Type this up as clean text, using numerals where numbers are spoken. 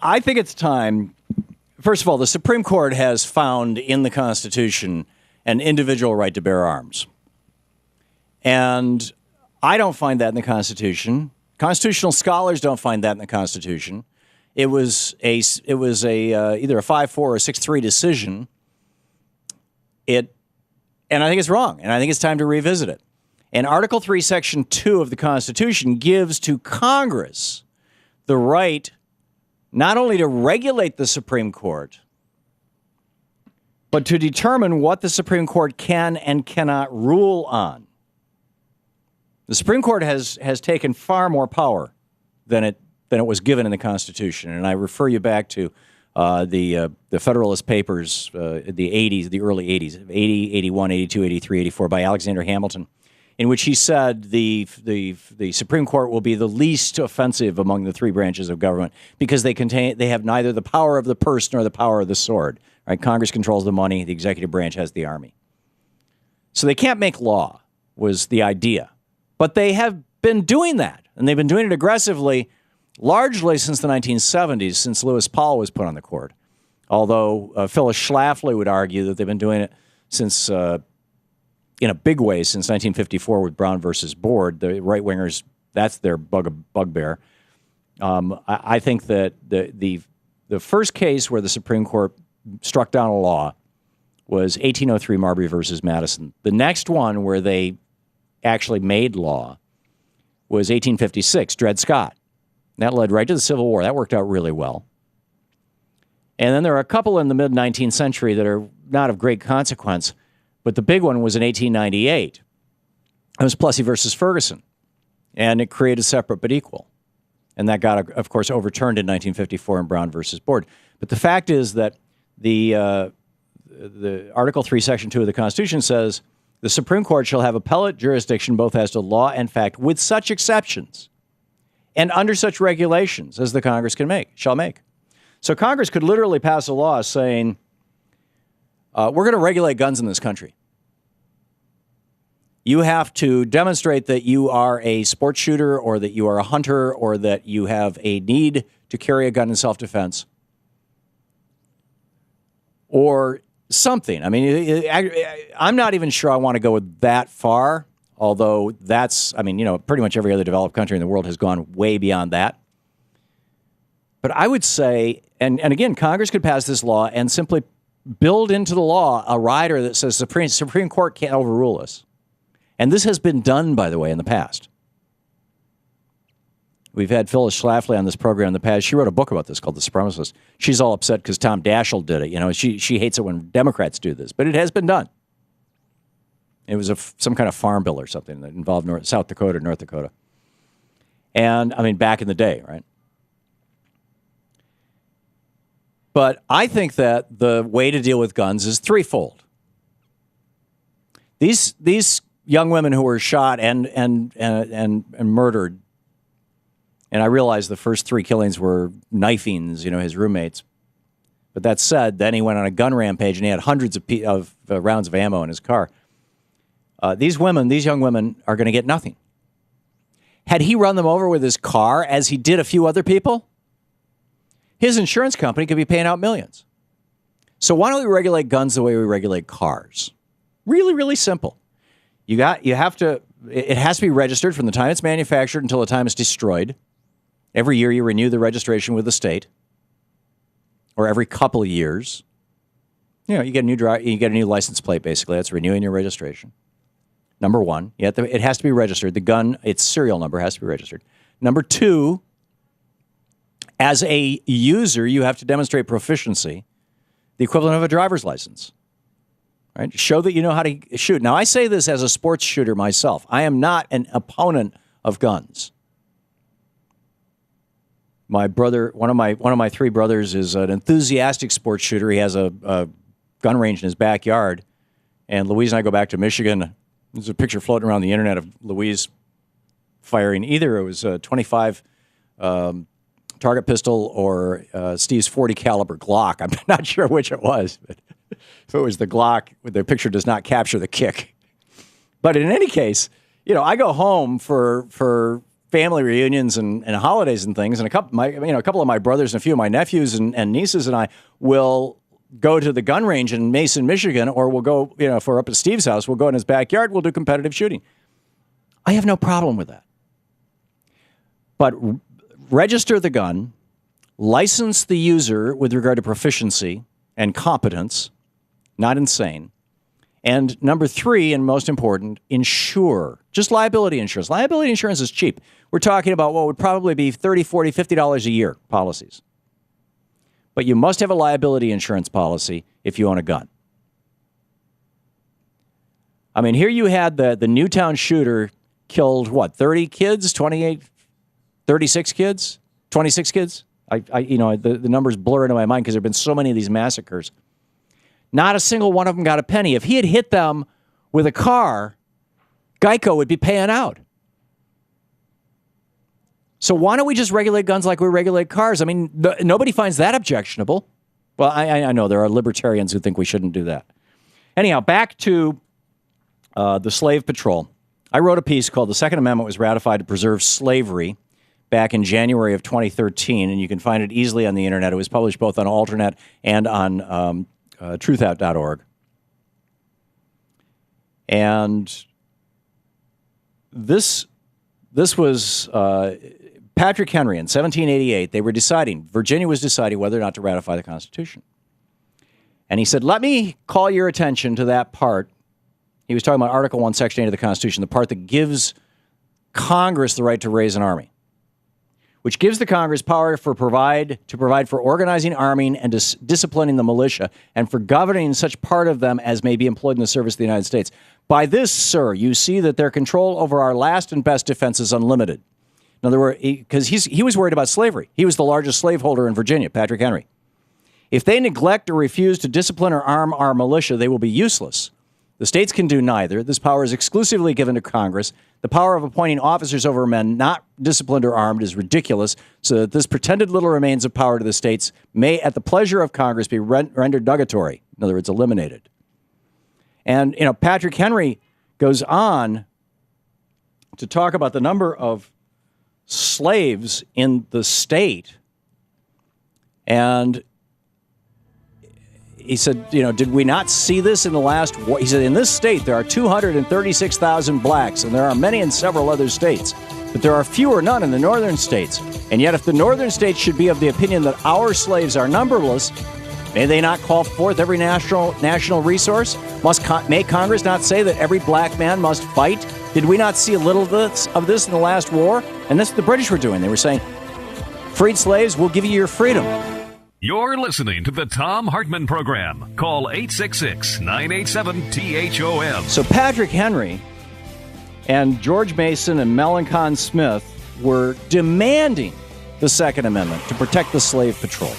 I think it's time. First of all, the Supreme Court has found in the Constitution an individual right to bear arms. And I don't find that in the Constitution. Constitutional scholars don't find that in the Constitution. It was a either a 5-4 or a 6-3 decision. And I think it's wrong, and I think it's time to revisit it. And Article 3, Section 2 of the Constitution gives to Congress the right not only to regulate the Supreme Court, but to determine what the Supreme Court can and cannot rule on. The Supreme Court has taken far more power than it was given in the Constitution, and I refer you back to the Federalist Papers, the 80s, the early 80s, 80, 81, 82, 83, 84, by Alexander Hamilton, in which he said the Supreme Court will be the least offensive among the three branches of government because they have neither the power of the purse nor the power of the sword. Right? Congress controls the money, the executive branch has the army. So they can't make law, was the idea. But they have been doing that, and they've been doing it aggressively largely since the 1970s, since Lewis Powell was put on the court. Although Phyllis Schlafly would argue that they've been doing it since, in a big way, since 1954 with Brown versus Board. The right-wingers, that's their bugbear. I think that the first case where the Supreme Court struck down a law was 1803 Marbury versus Madison. The next one where they actually made law was 1856, Dred Scott. That led right to the Civil War. That worked out really well. And then there are a couple in the mid-19th century that are not of great consequence, but the big one was in 1898. It was Plessy versus Ferguson, and it created separate but equal. And that got, of course, overturned in 1954 in Brown versus Board. But the fact is that the Article 3, Section 2 of the Constitution says, the Supreme Court shall have appellate jurisdiction both as to law and fact, with such exceptions and under such regulations as the Congress shall make. So Congress could literally pass a law saying, we're going to regulate guns in this country. You have to demonstrate that you are a sports shooter or that you are a hunter or that you have a need to carry a gun in self-defense or something. I mean, I'm not even sure I want to go that far, although that's, I mean, pretty much every other developed country in the world has gone way beyond that. But I would say, and again, Congress could pass this law and simply build into the law a rider that says Supreme Court can't overrule us. And this has been done, by the way, in the past. We've had Phyllis Schlafly on this program in the past. She wrote a book about this called The Supremacist. She's all upset because Tom Daschle did it. She hates it when Democrats do this, but it has been done. It was some kind of farm bill or something that involved South Dakota, North Dakota. And, I mean, back in the day, right? But I think that the way to deal with guns is threefold. These young women who were shot and murdered, and I realize the first three killings were knifings, his roommates. But that said, then he went on a gun rampage and he had hundreds of rounds of ammo in his car. These young women are going to get nothing. Had he run them over with his car, as he did a few other people, his insurance company could be paying out millions. So why don't we regulate guns the way we regulate cars? Really, really simple. It has to be registered from the time it's manufactured until the time it's destroyed. Every year you renew the registration with the state, or every couple of years. You get a new license plate, basically. That's renewing your registration. Number one, it has to be registered. The gun, its serial number has to be registered. Number two, as a user, you have to demonstrate proficiency, the equivalent of a driver's license. Right? Show that you know how to shoot. Now, I say this as a sports shooter myself. I am not an opponent of guns. My brother, one of my three brothers, is an enthusiastic sports shooter. He has a gun range in his backyard. And Louise and I go back to Michigan. There's a picture floating around the internet of Louise firing either it was a 25 target pistol or Steve's 40 caliber Glock. I'm not sure which it was, but if it was the Glock, the picture does not capture the kick. But in any case, I go home for family reunions and holidays and things, and a couple of my brothers and a few of my nephews and nieces and I will go to the gun range in Mason, Michigan, or we'll go, if we're up at Steve's house, we'll go in his backyard, we'll do competitive shooting. I have no problem with that. But register the gun, license the user with regard to proficiency and competence, not insane. And number 3, and most important, insure. Just liability insurance. Liability insurance is cheap. We're talking about what would probably be $30, $40, $50 a year policies. But you must have a liability insurance policy if you own a gun. I mean, here you had the Newtown shooter killed, 30 kids, 28, 36 kids, 26 kids? The numbers blur into my mind because there have been so many of these massacres. Not a single one of them got a penny. If he had hit them with a car, Geico would be paying out. So why don't we just regulate guns like we regulate cars? I mean, nobody finds that objectionable. Well, I know there are libertarians who think we shouldn't do that. Anyhow, back to the slave patrol. I wrote a piece called "The Second Amendment was ratified to preserve slavery" back in January of 2013, and you can find it easily on the internet. It was published both on Alternet and on truthout.org. And this was Patrick Henry in 1788. Virginia was deciding whether or not to ratify the Constitution. And he said, let me call your attention to that part. He was talking about Article 1, Section 8 of the Constitution, the part that gives Congress the right to raise an army, which gives the Congress power to provide for organizing, arming, and disciplining the militia, and for governing such part of them as may be employed in the service of the United States. By this, sir, you see that their control over our last and best defense is unlimited. In other words, because he was worried about slavery. He was the largest slaveholder in Virginia, Patrick Henry. If they neglect or refuse to discipline or arm our militia, they will be useless. The states can do neither. This power is exclusively given to Congress. The power of appointing officers over men not disciplined or armed is ridiculous, so that this pretended little remains of power to the states may, at the pleasure of Congress, be rendered nugatory. In other words, eliminated. And, Patrick Henry goes on to talk about the number of slaves in the state. And he said, did we not see this in the last war? He said, in this state, there are 236,000 blacks, and there are many in several other states. But there are few or none in the northern states. And yet, if the northern states should be of the opinion that our slaves are numberless, may they not call forth every national resource? May Congress not say that every black man must fight? Did we not see a little of this in the last war? And that's what the British were doing. They were saying, freed slaves, we'll give you your freedom. You're listening to the Thom Hartmann Program. Call 866-987-THOM. So Patrick Henry and George Mason and Melancon Smith were demanding the Second Amendment to protect the slave patrol.